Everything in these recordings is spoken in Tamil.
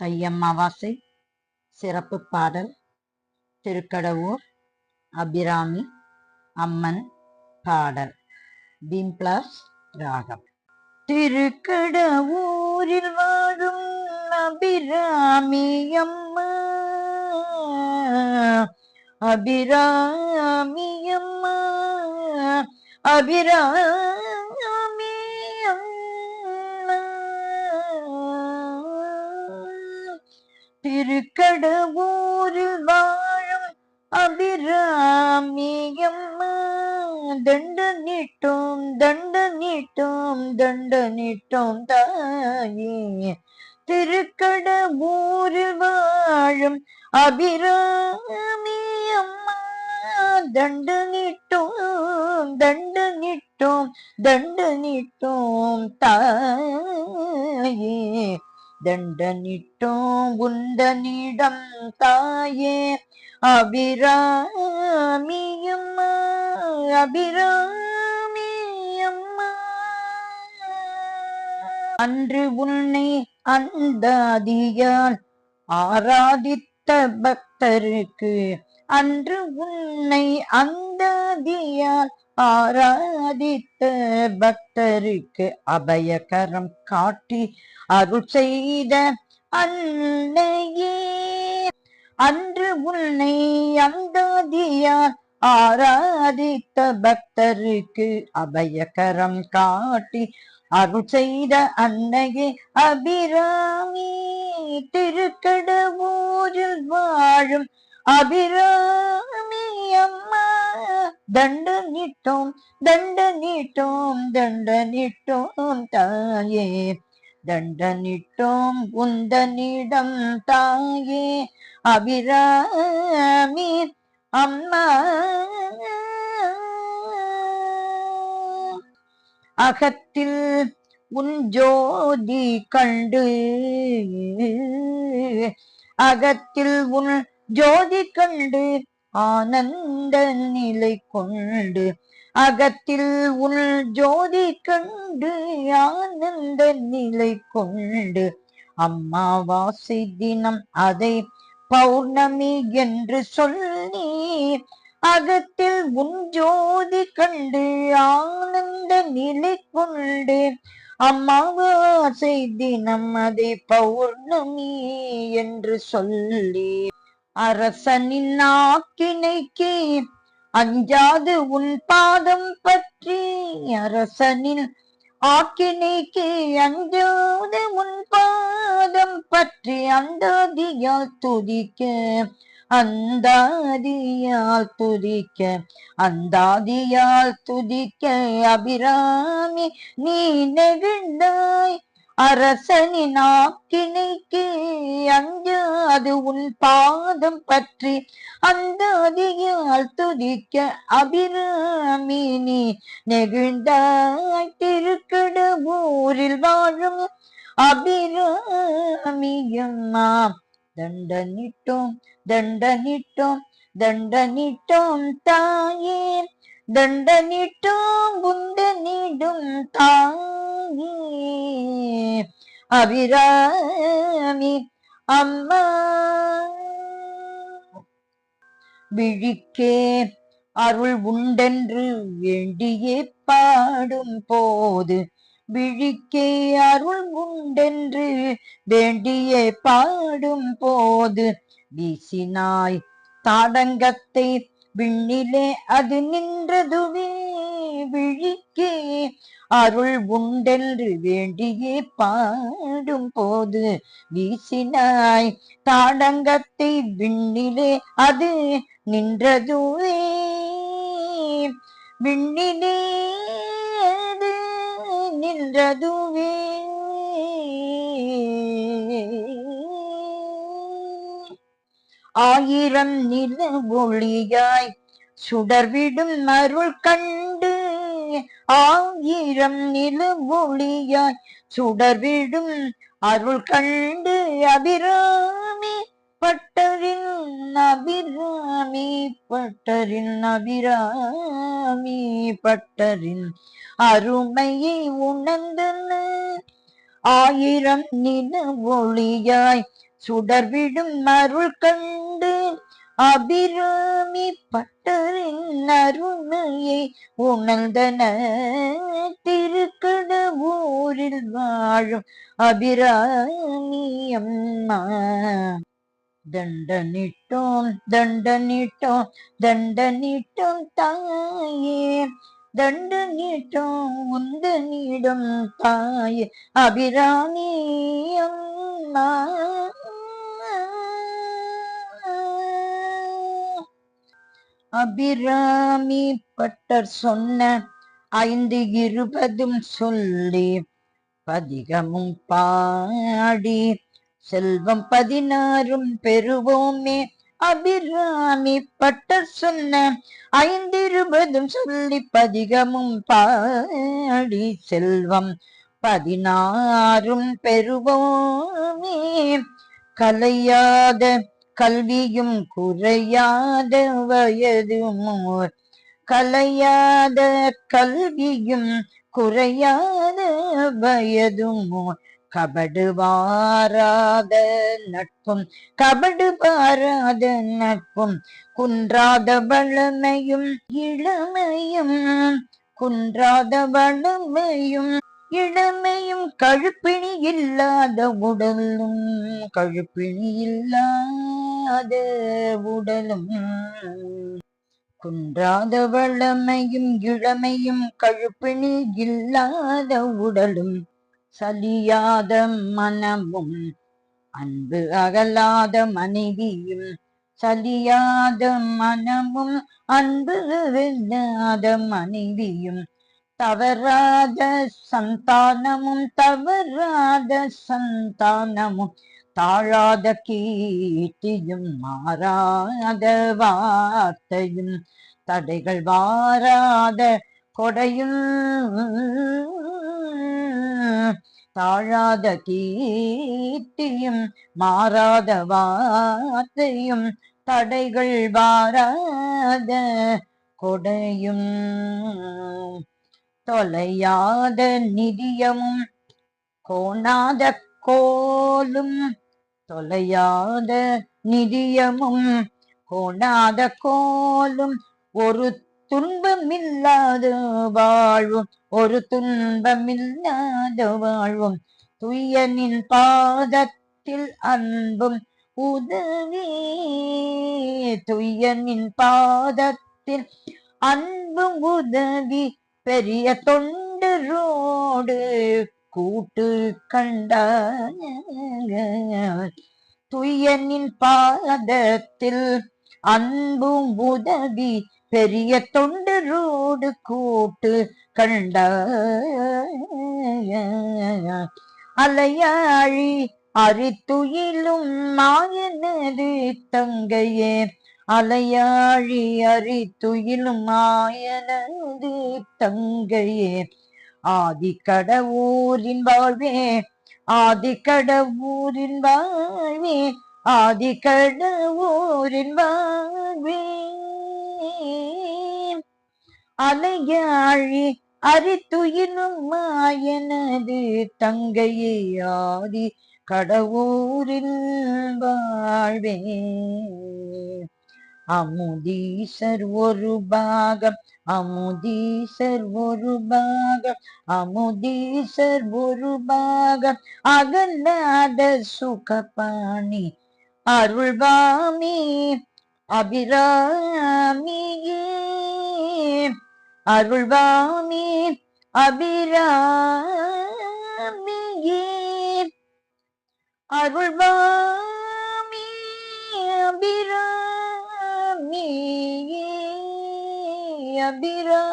தை அமாவாசை சிறப்பு பாடல். திருக்கடவூர் அபிராமி அம்மன் பாடல். பீம்ப்ளாஸ் ராகம். திருக்கடவூரில் வாழும் அபிராமி அம்மா, அபிராமி அம்மா, அபிராமி அம்மா. திருக்கடவூரில் வாழும் அபிராமி அம்மா, தண்டனிட்டோம் தண்டனிட்டோம் தண்டனிட்டோம் தாயே. திருக்கடவூரில் வாழும் அபிராமி அம்மா, தண்டனிட்டோம் தண்டனிட்டோம் தண்டனிட்டோம் தாயே. தண்டனிட்டோம் உந்தனிடம் தாயே, அபிராமி அம்மா, அபிராமி அம்மா. அன்று உன்னை அந்தாதியால் ஆராதித்த பக்தருக்கு, அன்று உன்னை அந்தாதியால் ஆராதித்த பக்தருக்கு அபயகரம் காட்டி அருள் செய்த அன்னையே. அன்று உன்னை அந்தாதியால் ஆராதித்த பக்தருக்கு அபயகரம் காட்டி அருள் செய்த அன்னையே அபிராமி. திருக்கடவூரில் வாழும் அபிராமி அம்மா, தண்டனிட்டோம் தண்டனிட்டோம் தண்டனிட்டோம் தாயே. தண்டனிட்டோம் உந்தனிடம் தாயே, அபிராமி அம்மா. அகத்தில் உன் ஜோதி கண்டு, அகத்தில் உன் ஜோதி கண்டு ஆனந்த நிலை கொண்டு, அகத்தில் உன் ஜோதி கண்டு ஆனந்த நிலை கொண்டு, அம்மாவாசை தினம் அதை பௌர்ணமி என்று சொல்லி, அகத்தில் உன் ஜோதி கண்டு ஆனந்த நிலை கொண்டு, அம்மாவாசை தினம் அதை பௌர்ணமி என்று சொல்லி, அரசனின் ஆக்கினைக்கு அஞ்சாது உன் பாதம் பற்றி, அரசனின் ஆக்கினைக்கு அஞ்சாது உன் பாதம் பற்றி, அந்தாதியால் துதிக்க அந்தாதியால் துதிக்க அந்தாதியால் துதிக்க அபிராமி நீ நெகிழ்ந்தாய். அரசனின் ஆக்கினைக்கு அஞ்சாது உன் பாதம் பற்றி அந்தாதியால் துதிக்க அபிராமி நீ நெகிழ்ந்தாய். திருக்கடவூரில் வாழும் அபிராமி அம்மா, தண்டனிட்டோம் தண்டனிட்டோம் தண்டனிட்டோம் தாயே. தண்டனிட்டோம் உந்தனிடம் தாயே, அபிராமி அம்மா. விழிக்கே அருள் உண்டென்று வேண்டியே பாடும் போது, விழிக்கே அருள் உண்டென்று வேண்டியே பாடும் போது, வீசினாய் தாடங்கத்தை விண்ணிலே அது நின்றதுவே. விழிக்கே அருள் உண்டென்று வேண்டியே பாடும் போது, வீசினாய் தாடங்கத்தை விண்ணிலே அது நின்றதுவே. விண்ணிலே அது நின்றதுவே. ஆயிரம் நில ஒளியாய் சுடர்விடும் அருள் கண்டு, ஆயிரம் நில ஒளியாய் சுடர்விடும் அருள் கண்டு, அபிராமி பட்டரின் அபிராமி பட்டரின் அபிராமி பட்டரின் அருமையை உணர்ந்தன. ஆயிரம் நில ஒளியாய் சுடர்விடும் அருள் கண்டு அபிராமி பட்டரின் அருமையை உணர்ந்தன திருக்கடவூரில் வாழும் அபிராமி அம்மா. தண்டனிட்டோம் தண்டனிட்டோம் தண்டனிட்டோம் தாயே, தண்டனிட்டோம் உந்தனிடம் தாயே அபிராமி அம்மா. அபிராமி பட்டர் சொன்ன 5:20 சொல்லி பதிகமும் பாடி செல்வம் 16 பெறுவோமே. அபிராமி பட்டர் சொன்ன 5:20 சொல்லி பதிகமும் பாடி செல்வம் 16 பெறுவோமே. கலையாத கல்வியும் குறையாத வயதும், கலையாத கல்வியும் குறையாத வயதும், கபடு வாராத நட்பும் கபடு பாராத நட்பும், குன்றாத வளமையும் இளமையும், குன்றாத வளமையும் இளமையும், கழுப்பிணி இல்லாத உடலும் கழுப்பிணி இல்லாத உடலும், குன்றாத வளமையும் இளமையும் கழுப்பிணி இல்லாத உடலும், சலியாத மனமும் அன்பு அகலாத மனைவியும், சலியாத மனமும் அன்பு இல்லாத மனைவியும், தவறாத சந்தானமும் தவறாத சந்தானமும், தாழாத கீர்த்தியும் மாறாத வார்த்தையும், தடைகள் வாராத கொடையும், தாழாத கீர்த்தியும் மாறாத வார்த்தையும், தடைகள் வாராத கொடையும், தொலையாத நிதியமும் கோணாத கோலும், தொலையாத நிதியமும் கோணாத கோலும், ஒரு துன்பமில்லாத வாழ்வும் ஒரு துன்பமில்லாத வாழ்வும், துய்யனின் பாதத்தில் அன்பும் உதவி, துய்யனின் பாதத்தில் அன்பும் உதவி, பெரிய தொண்டரோடு கூட்டு கண்டார். துய்யனின் பாதத்தில் அன்பும் உதவி, பெரிய தொண்டரோடு கூட்டு கண்டார். அலையாழி அரித்துயிலும் மாயனது தங்கையே, அலையாழி அரித்துயிலும் மாயனது தங்கையே, ஆதிக்கடவூரின் வாழ்வே ஆதிக்கடவூரின் வாழ்வே ஆதிக்கடவூரின் வாழ்வே, அலையாழி அரித்துயிலும் மாயனது தங்கையே, ஆதி கடவுரில் வாழ்வே. அமுதீசர் ஒரு பாகம் அமுதீசர் ஒரு பாகம் அமுதீசர் ஒரு பாகம், அகலாத சுகபாணி அருள்வாமி அபிராமியே, அருள்வாமி அபிராமியே, அருள்வாமி அபிராமியே, அபிராமியே.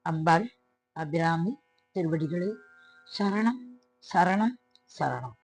அம்பாள் அபிராமி திருவடிகளே சரணம் சரணம் சரணம்.